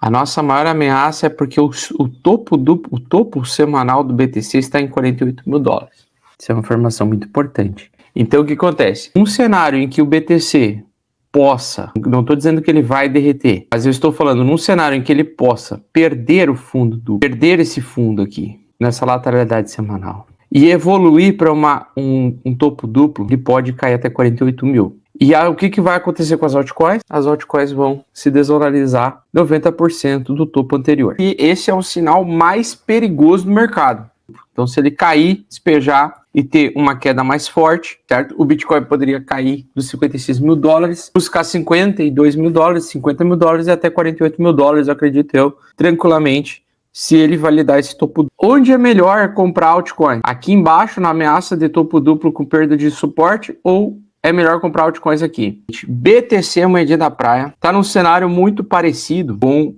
A nossa maior ameaça é porque o topo semanal do BTC está em 48 mil dólares. Isso é uma informação muito importante. Então, o que acontece? Um cenário em que o BTC possa, não estou dizendo que ele vai derreter, mas eu estou falando num cenário em que ele possa perder o fundo perder esse fundo aqui, nessa lateralidade semanal, e evoluir para um topo duplo, ele pode cair até 48 mil. E aí, o que vai acontecer com as altcoins? As altcoins vão se desvalorizar 90% do topo anterior. E esse é o sinal mais perigoso do mercado. Então, se ele cair, despejar e ter uma queda mais forte, certo? O Bitcoin poderia cair dos 56 mil dólares, buscar 52 mil dólares, 50 mil dólares e até 48 mil dólares, acredito eu, tranquilamente, se ele validar esse topo duplo. Onde é melhor comprar altcoin? Aqui embaixo, na ameaça de topo duplo com perda de suporte, ou é melhor comprar altcoins aqui? BTC, moedinha da praia, está num cenário muito parecido com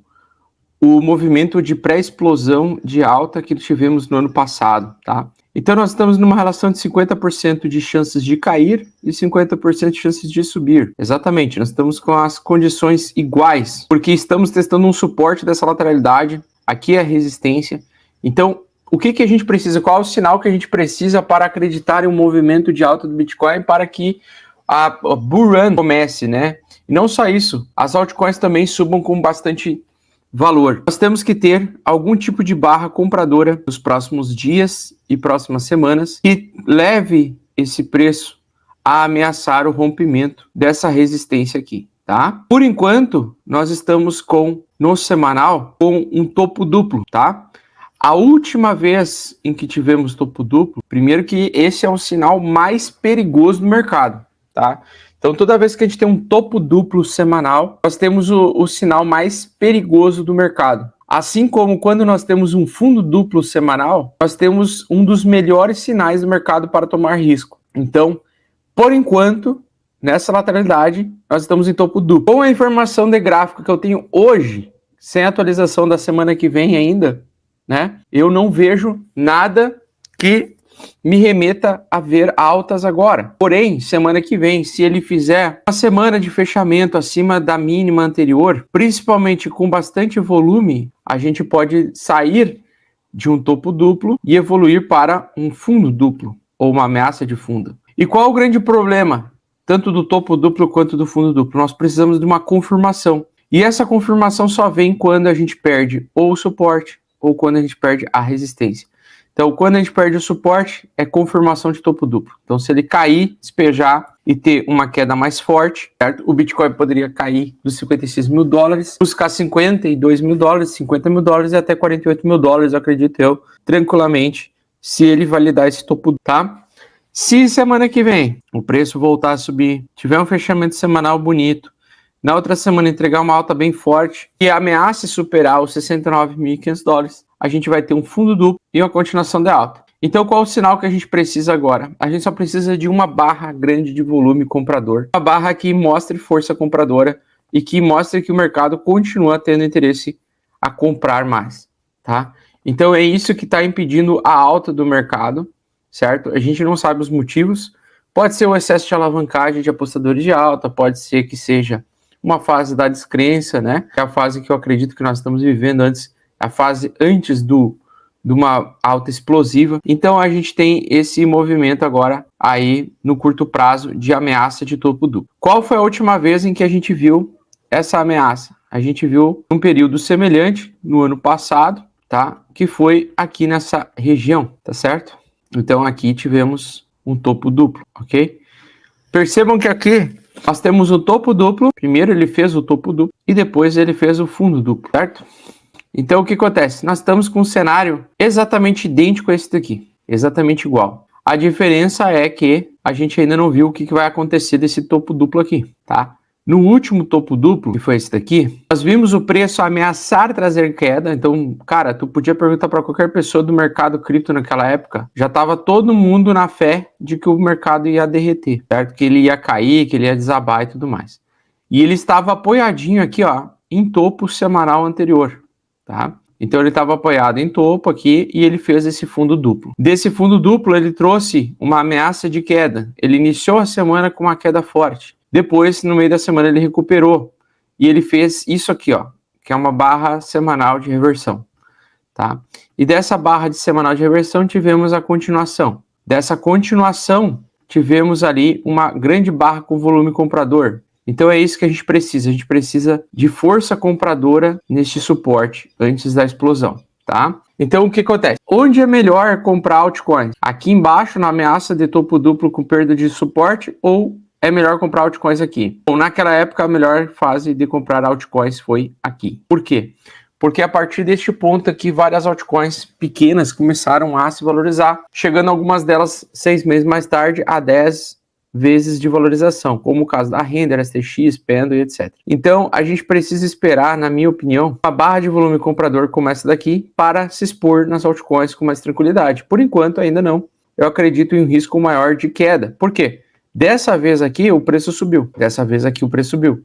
o movimento de pré-explosão de alta que tivemos no ano passado, tá? Então nós estamos numa relação de 50% de chances de cair e 50% de chances de subir. Exatamente, nós estamos com as condições iguais, porque estamos testando um suporte dessa lateralidade, aqui é a resistência. Então, o que a gente precisa? Qual é o sinal que a gente precisa para acreditar em um movimento de alta do Bitcoin para que a bull run comece, né? E não só isso, as altcoins também subam com bastante valor. Nós temos que ter algum tipo de barra compradora nos próximos dias e próximas semanas que leve esse preço a ameaçar o rompimento dessa resistência aqui, tá? Por enquanto, nós estamos no semanal com um topo duplo, tá? A última vez em que tivemos topo duplo, primeiro que esse é o sinal mais perigoso do mercado, tá? Então, toda vez que a gente tem um topo duplo semanal, nós temos o sinal mais perigoso do mercado. Assim como quando nós temos um fundo duplo semanal, nós temos um dos melhores sinais do mercado para tomar risco. Então, por enquanto, nessa lateralidade, nós estamos em topo duplo. Com a informação de gráfico que eu tenho hoje, sem atualização da semana que vem ainda, né? Eu não vejo nada que me remeta a ver altas agora. Porém, semana que vem, se ele fizer uma semana de fechamento acima da mínima anterior, principalmente com bastante volume, a gente pode sair de um topo duplo e evoluir para um fundo duplo, ou uma ameaça de fundo. E qual o grande problema, tanto do topo duplo quanto do fundo duplo? Nós precisamos de uma confirmação. E essa confirmação só vem quando a gente perde ou o suporte, ou quando a gente perde a resistência. Então, quando a gente perde o suporte, é confirmação de topo duplo. Então, se ele cair, despejar e ter uma queda mais forte, certo? O Bitcoin poderia cair dos 56 mil dólares, buscar 52 mil dólares, 50 mil dólares e até 48 mil dólares, acredito eu, tranquilamente, se ele validar esse topo duplo, tá? Se semana que vem o preço voltar a subir, tiver um fechamento semanal bonito, na outra semana entregar uma alta bem forte e ameace superar os 69.500 dólares, a gente vai ter um fundo duplo e uma continuação de alta. Então, qual é o sinal que a gente precisa agora? A gente só precisa de uma barra grande de volume comprador, uma barra que mostre força compradora e que mostre que o mercado continua tendo interesse a comprar mais, tá? Então, é isso que está impedindo a alta do mercado, certo? A gente não sabe os motivos. Pode ser o excesso de alavancagem de apostadores de alta, pode ser que seja uma fase da descrença, né? Que é a fase que eu acredito que nós estamos vivendo antes, a fase antes de uma alta explosiva. Então a gente tem esse movimento agora aí no curto prazo de ameaça de topo duplo. Qual foi a última vez em que a gente viu essa ameaça? A gente viu um período semelhante no ano passado, tá? Que foi aqui nessa região, tá certo? Então aqui tivemos um topo duplo, ok? Percebam que aqui nós temos o topo duplo. Primeiro ele fez o topo duplo e depois ele fez o fundo duplo, certo? Então o que acontece? Nós estamos com um cenário exatamente idêntico a esse daqui, exatamente igual. A diferença é que a gente ainda não viu o que vai acontecer desse topo duplo aqui, tá? No último topo duplo, que foi esse daqui, nós vimos o preço ameaçar trazer queda. Então, cara, tu podia perguntar para qualquer pessoa do mercado cripto naquela época, já estava todo mundo na fé de que o mercado ia derreter, certo? Que ele ia cair, que ele ia desabar e tudo mais. E ele estava apoiadinho aqui, ó, em topo semanal anterior, tá? Então ele estava apoiado em topo aqui e ele fez esse fundo duplo. Desse fundo duplo ele trouxe uma ameaça de queda. Ele iniciou a semana com uma queda forte. Depois, no meio da semana, ele recuperou. E ele fez isso aqui, ó, que é uma barra semanal de reversão, tá? E dessa barra de semanal de reversão tivemos a continuação. Dessa continuação tivemos ali uma grande barra com volume comprador. Então é isso que a gente precisa de força compradora neste suporte antes da explosão, tá? Então o que acontece? Onde é melhor comprar altcoins? Aqui embaixo na ameaça de topo duplo com perda de suporte ou é melhor comprar altcoins aqui? Bom, naquela época a melhor fase de comprar altcoins foi aqui. Por quê? Porque a partir deste ponto aqui, várias altcoins pequenas começaram a se valorizar, chegando algumas delas 6 meses mais tarde a 10 vezes de valorização, como o caso da Render, STX, Pendo e etc. Então, a gente precisa esperar, na minha opinião, a barra de volume comprador começa daqui para se expor nas altcoins com mais tranquilidade. Por enquanto, ainda não. Eu acredito em um risco maior de queda. Por quê? Dessa vez aqui o preço subiu,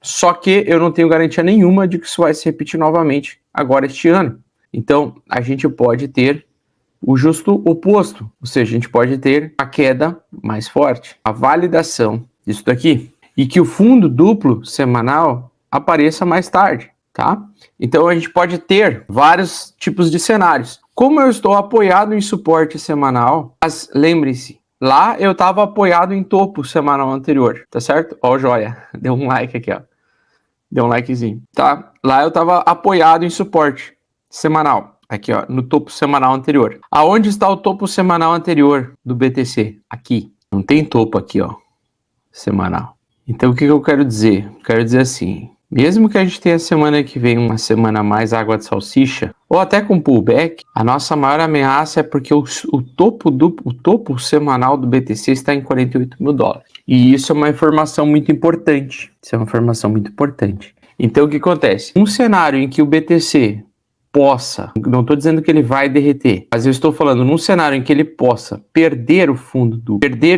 Só que eu não tenho garantia nenhuma de que isso vai se repetir novamente agora este ano. Então, a gente pode ter o justo oposto, ou seja, a gente pode ter a queda mais forte, a validação disso daqui, e que o fundo duplo semanal apareça mais tarde, tá? Então, a gente pode ter vários tipos de cenários. Como eu estou apoiado em suporte semanal, mas lembre-se, lá eu estava apoiado em topo semanal anterior, tá certo? Ó, joia, deu um like aqui, ó. Deu um likezinho, tá? Lá eu estava apoiado em suporte semanal, aqui, ó, no topo semanal anterior. Aonde está o topo semanal anterior do BTC? Aqui. Não tem topo aqui, ó, semanal. Então, o que eu quero dizer? Quero dizer assim, mesmo que a gente tenha semana que vem uma semana mais água de salsicha, ou até com pullback, a nossa maior ameaça é porque o topo semanal do BTC está em 48 mil dólares. E isso é uma informação muito importante. Então, o que acontece? Um cenário em que o BTC possa, não estou dizendo que ele vai derreter, mas eu estou falando num cenário em que ele possa perder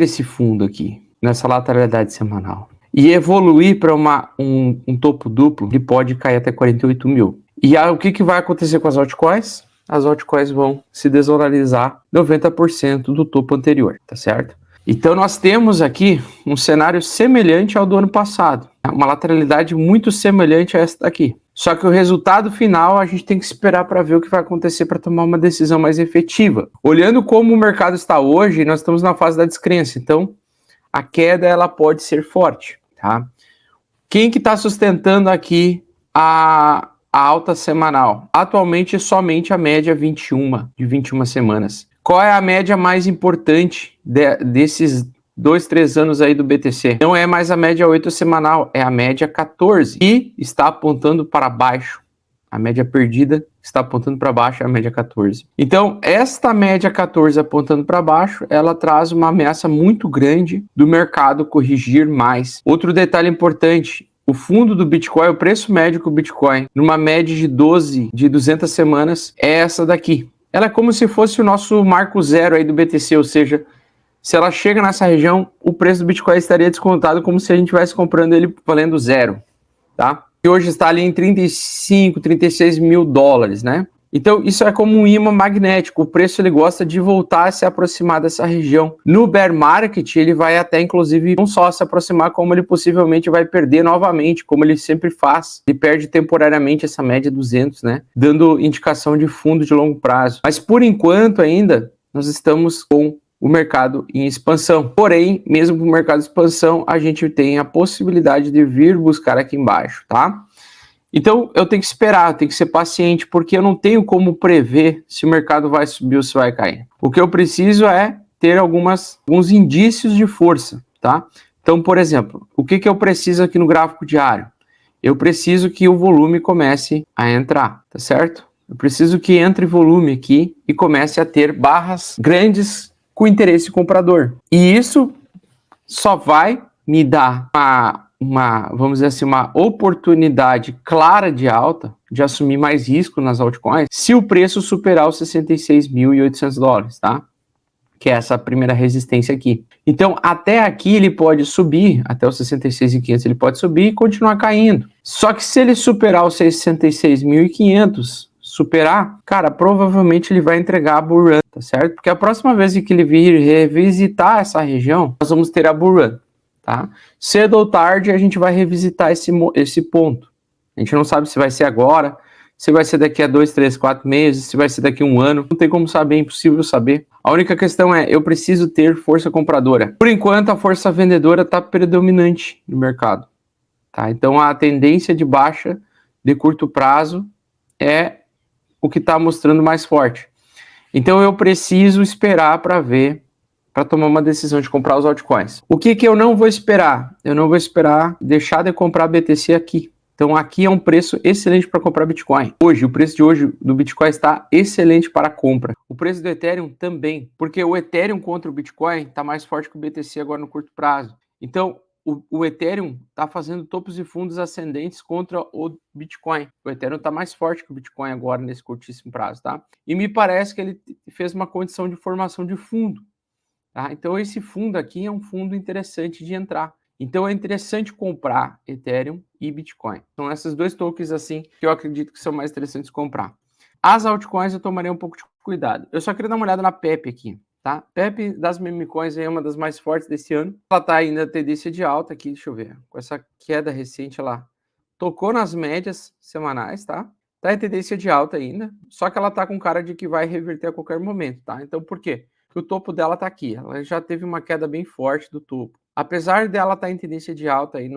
esse fundo aqui, nessa lateralidade semanal, e evoluir para um topo duplo, ele pode cair até 48 mil. E aí, o que vai acontecer com as altcoins? As altcoins vão se desvalorizar 90% do topo anterior, tá certo? Então nós temos aqui um cenário semelhante ao do ano passado, uma lateralidade muito semelhante a essa daqui. Só que o resultado final a gente tem que esperar para ver o que vai acontecer para tomar uma decisão mais efetiva. Olhando como o mercado está hoje, nós estamos na fase da descrença, então a queda ela pode ser forte, tá? Quem que está sustentando aqui a alta semanal? Atualmente somente a média de 21 semanas. Qual é a média mais importante desses 2-3 anos aí do BTC? Não é mais a média 8 semanal, é a média 14 e está apontando para baixo. A média perdida está apontando para baixo, é a média 14. Então, esta média 14 apontando para baixo, ela traz uma ameaça muito grande do mercado corrigir mais. Outro detalhe importante, o fundo do Bitcoin, o preço médio do Bitcoin, numa média de 200 semanas, é essa daqui. Ela é como se fosse o nosso marco zero aí do BTC, ou seja, se ela chega nessa região, o preço do Bitcoin estaria descontado como se a gente estivesse comprando ele valendo zero, tá? E hoje está ali em 35, 36 mil dólares, né? Então, isso é como um imã magnético. O preço ele gosta de voltar a se aproximar dessa região. No bear market, ele vai até, inclusive, não só se aproximar, como ele possivelmente vai perder novamente, como ele sempre faz. Ele perde temporariamente essa média 200, né? Dando indicação de fundo de longo prazo. Mas, por enquanto, ainda, nós estamos com o mercado em expansão. Porém, mesmo com o mercado em expansão, a gente tem a possibilidade de vir buscar aqui embaixo, tá? Então, eu tenho que esperar, eu tenho que ser paciente, porque eu não tenho como prever se o mercado vai subir ou se vai cair. O que eu preciso é ter alguns indícios de força, tá? Então, por exemplo, o que eu preciso aqui no gráfico diário? Eu preciso que o volume comece a entrar, tá certo? Eu preciso que entre volume aqui e comece a ter barras grandes com interesse comprador. E isso só vai me dar vamos dizer assim, uma oportunidade clara de alta, de assumir mais risco nas altcoins, se o preço superar os 66.800 dólares, tá? Que é essa primeira resistência aqui. Então, até aqui ele pode subir, até os 66.500 ele pode subir e continuar caindo. Só que se ele superar os 66.500, cara, provavelmente ele vai entregar a bull run, tá certo? Porque a próxima vez que ele vir revisitar essa região, nós vamos ter a bull run. Tá? Cedo ou tarde a gente vai revisitar esse ponto. A gente não sabe se vai ser agora, se vai ser daqui a 2, 3, 4 meses, se vai ser daqui a um ano, não tem como saber, é impossível saber. A única questão é, eu preciso ter força compradora. Por enquanto, a força vendedora está predominante no mercado. Tá? Então, a tendência de baixa de curto prazo é o que está mostrando mais forte. Então, eu preciso esperar para ver, para tomar uma decisão de comprar os altcoins. O que eu não vou esperar? Eu não vou esperar deixar de comprar BTC aqui. Então, aqui é um preço excelente para comprar Bitcoin. Hoje, o preço de hoje do Bitcoin está excelente para compra. O preço do Ethereum também, porque o Ethereum contra o Bitcoin está mais forte que o BTC agora no curto prazo. Então, o Ethereum está fazendo topos e fundos ascendentes contra o Bitcoin. O Ethereum está mais forte que o Bitcoin agora nesse curtíssimo prazo, tá? E me parece que ele fez uma condição de formação de fundo. Tá? Então, esse fundo aqui é um fundo interessante de entrar. Então, é interessante comprar Ethereum e Bitcoin. São esses dois tokens assim que eu acredito que são mais interessantes de comprar. As altcoins eu tomaria um pouco de cuidado. Eu só queria dar uma olhada na PEP aqui, tá? PEP das meme coins é uma das mais fortes desse ano. Ela tá ainda tendência de alta aqui, deixa eu ver. Com essa queda recente, ela tocou nas médias semanais, tá? Tá em tendência de alta ainda, só que ela tá com cara de que vai reverter a qualquer momento, tá? Então, por quê? Porque o topo dela tá aqui. Ela já teve uma queda bem forte do topo. Apesar dela estar em tendência de alta aí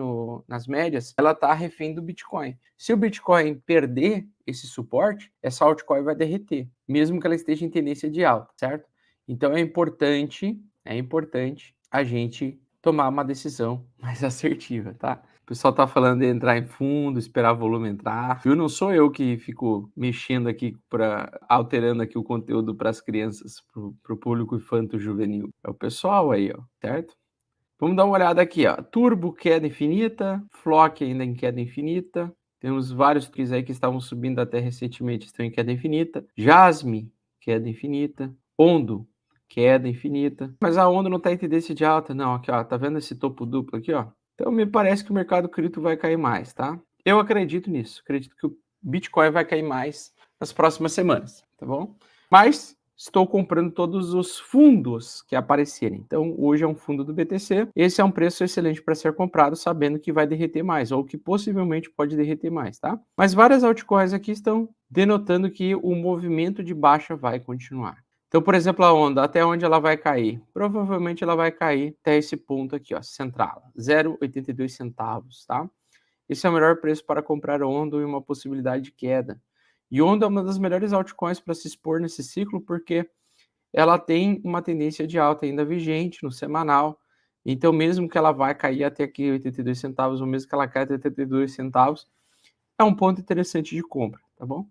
nas médias, ela está refém do Bitcoin. Se o Bitcoin perder esse suporte, essa altcoin vai derreter, mesmo que ela esteja em tendência de alta, certo? Então é importante a gente tomar uma decisão mais assertiva, tá? O pessoal tá falando de entrar em fundo, esperar o volume entrar. Viu? Não sou eu que fico mexendo aqui alterando aqui o conteúdo para as crianças, para o público infanto-juvenil. É o pessoal aí, ó, certo? Vamos dar uma olhada aqui, ó. Turbo, queda infinita. Flock ainda em queda infinita. Temos vários tokens aí que estavam subindo até recentemente, estão em queda infinita. Jasmine, queda infinita. Ondo, queda infinita. Mas a Ondo não está em tendência de alta, não. Aqui, ó. Tá vendo esse topo duplo aqui, ó? Então me parece que o mercado cripto vai cair mais, tá? Eu acredito nisso. Acredito que o Bitcoin vai cair mais nas próximas semanas, tá bom? Mas estou comprando todos os fundos que aparecerem. Então, hoje é um fundo do BTC. Esse é um preço excelente para ser comprado, sabendo que vai derreter mais, ou que possivelmente pode derreter mais, tá? Mas várias altcoins aqui estão denotando que o movimento de baixa vai continuar. Então, por exemplo, a onda, até onde ela vai cair? Provavelmente ela vai cair até esse ponto aqui, ó, central, 0,82 centavos, tá? Esse é o melhor preço para comprar Ondo e uma possibilidade de queda. E Ondo é uma das melhores altcoins para se expor nesse ciclo, porque ela tem uma tendência de alta ainda vigente no semanal. Então, mesmo que ela vai cair até aqui 82 centavos, ou mesmo que ela caia até 82 centavos, é um ponto interessante de compra, tá bom?